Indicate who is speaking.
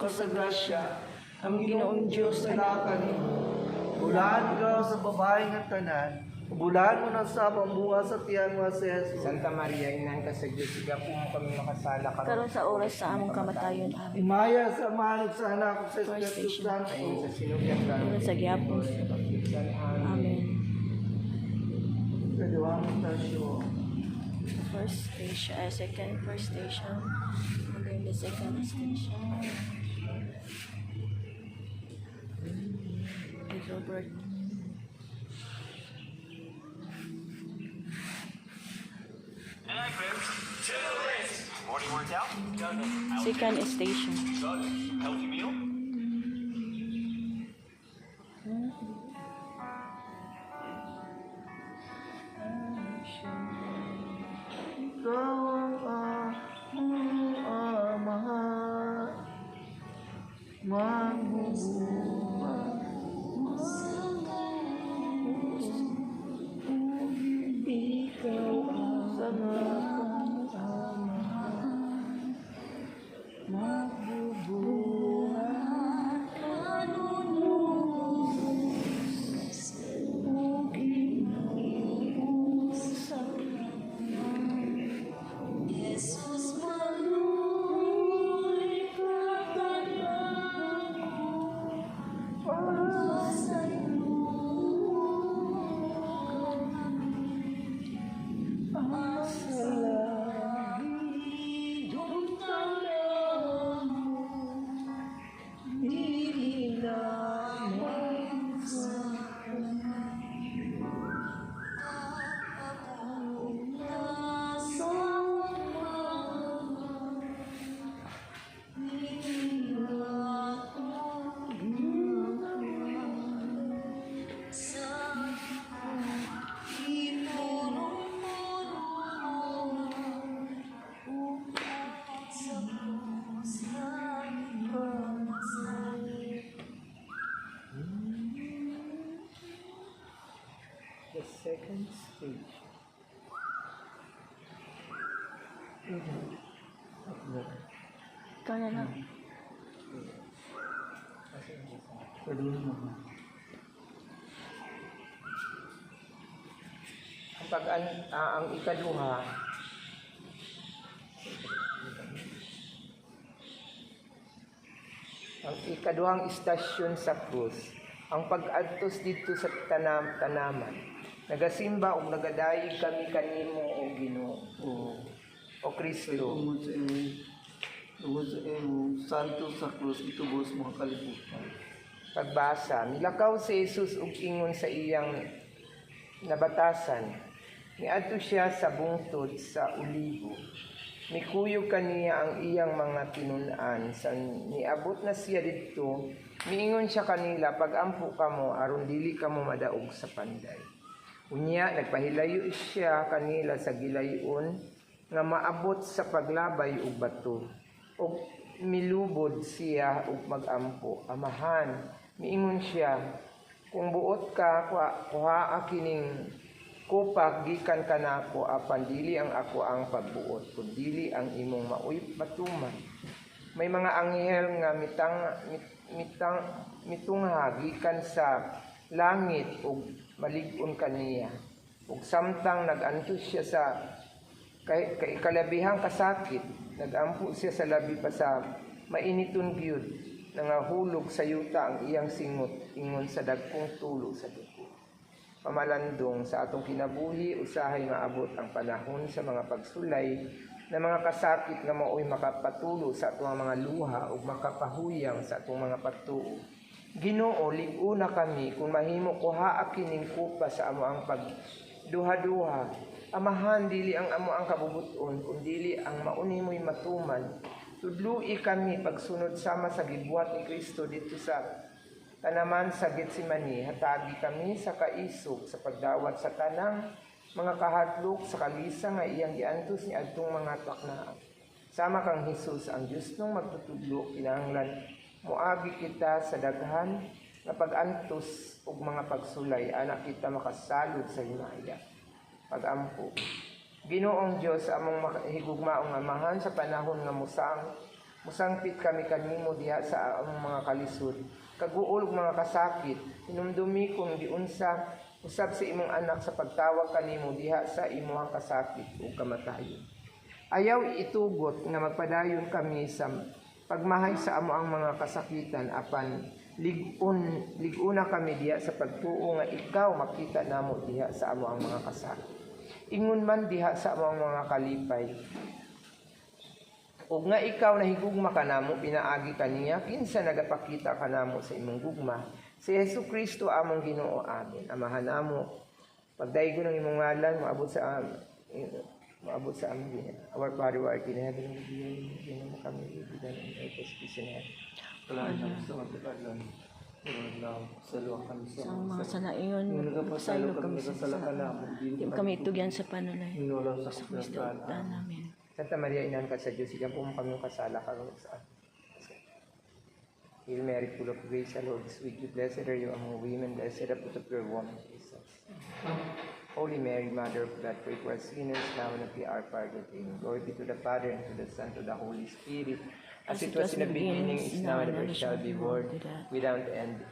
Speaker 1: ka sa grasya, ang Ginoong Diyos na kanimo. Bulan ka sa babae nga tanan, bulan mo na sa pambuha sa tiyan mo si Jesus.
Speaker 2: Santa Maria, Inang ka sa Diyos, sigapo mo kami makasala kami.
Speaker 3: Karon sa oras sa among kamatayon. Amen.
Speaker 1: Imaya sa manit sa anak ko sa
Speaker 3: First
Speaker 1: Espiritu
Speaker 3: station.
Speaker 1: Santo.
Speaker 2: Ayon sa sinugyan ka.
Speaker 3: Karon sa gihapon. Amen.
Speaker 1: Kaduang tasyo.
Speaker 3: First station, first station. And then the second station. With Robert.
Speaker 4: Morning workout? Done.
Speaker 3: Second station.
Speaker 4: Done. Healthy meal?
Speaker 1: Ikaw ang aking amahan, magbubuhat ikaw ang sangat amahan, magbubuhat
Speaker 5: Jesus maluloy katanang para sa iyo.
Speaker 1: ang salahing
Speaker 5: Tala mo,
Speaker 1: inilamang sa
Speaker 2: The second stage.
Speaker 3: Ikaw na lang.
Speaker 1: Kadulang naman.
Speaker 2: Ang ikaduha, ang ikaduhang istasyon sa krus, ang pag-adtos dito sa tanaman. Nagasimba o nagadayig kami kanimo o Ginoo o Kristo.
Speaker 1: Tungod sa imo, santo sa krus, itubos mga kalibutan.
Speaker 2: Pagbasa, milakaw si Jesus ug ingon sa iyang nabatasan. Niadto siya sa bungtod sa Olibo. Mikuyog kaniya ang iyang mga tinun-an. Sa niabot na siya didto, miingon siya kanila, pag-ampo kamo aron dili kamo madaog sa panday. Unya nagpahilayo siya kanila sa gilayon nga maabot sa paglabay ug bato. Ug milubod siya ug mag-ampo. Amahan, miingon siya, kung buot ka, kuhaa kining kupak gikan kanako apan dili ang ako ang pagbuot kundi ang imong maoy batuman. May mga anghel nga mitungha gikan sa langit ug malig-on kaniya. Ug samtang nag-antos siya sa kalabihang kasakit, nag-ampo siya sa labi pa sa mainiton gyud, nangahulog sa yuta ang iyang singot ingon sa dagkong tulo sa dugo. Pamalandong sa atong kinabuhi, usahay nga abot ang panahon sa mga pagsulay na mga kasakit nga maoy makapatulo sa atong mga luha ug makapahuyang sa atong mga pagtuo. Ginoo, lig-una kami kung mahimo kuhaa kining kupa sa amo ang pagduha-duha. Amahan, dili ang amo ang kabubuton, kundi ang mauni mo'y matuman. Tudlui kami pagsunod sama sa gibuhat ni Kristo dito sa tanaman sa Getsemani. Hatagi kami sa kaisog sa pagdawat sa tanang mga kahadlok sa kalisa nga iyang giantos ni adtong mga taknaan. Sama kang Hesus ang Dios nung magtutudlo, kinahanglan moagi kita sa daghan nga pag-antos ug mga pagsulay, anak kita makasalud sa himaya. Pag-ampo. Ginoong Dios among higugmaong amahan sa panahon nga musang Musangpit kami kanimo diha sa among mga kalisod. Kaguol ug mga kasakit, hinumdumi kung di unsa usab sa imong anak sa pagtawag kanimo diha sa imong kasakit ug kamatayon. Ayaw itugot nga magpadayon kami sa pagmahay sa amo ang mga kasakitan apan liguna kami diha sa pagtuo nga ikaw makita namo diha sa amo ang mga kasakit. Ingon man diha sa amo ang mga kalipay. O nga ikaw nahigugma ka namo, pinaagi kaniya, kinsa nagapakita ka namo sa imong gugma. Si Yesu Kristo among Ginoo amin. Amahan namo, pagdaigo ng imong ngalan, maabot sa amin. Our Father who art in heaven, hallowed mo kami, ibigan ng earth as in heaven.
Speaker 1: Wala na sa matatalan. Sa luwang kami
Speaker 3: Sa mga sanaiyon, magsaylo kami sa Di kami itugyan sa panulay.
Speaker 1: Minulaw
Speaker 3: Sa Kristo, ugdan namin.
Speaker 2: Santa Maria, Inahan ka sa Diyos, iyan po kami kasala ka sa atin. Hail Mary, full of grace, the Lord is with you. Blessed are you among women, blessed the fruit of your womb, Jesus. Holy Mary, Mother of God, pray for us sinners now and at the hour of our death. Amen. Glory be to the Father, and to the Son, and to the Holy Spirit, as it was in the beginning, is now, and ever shall be, world without end.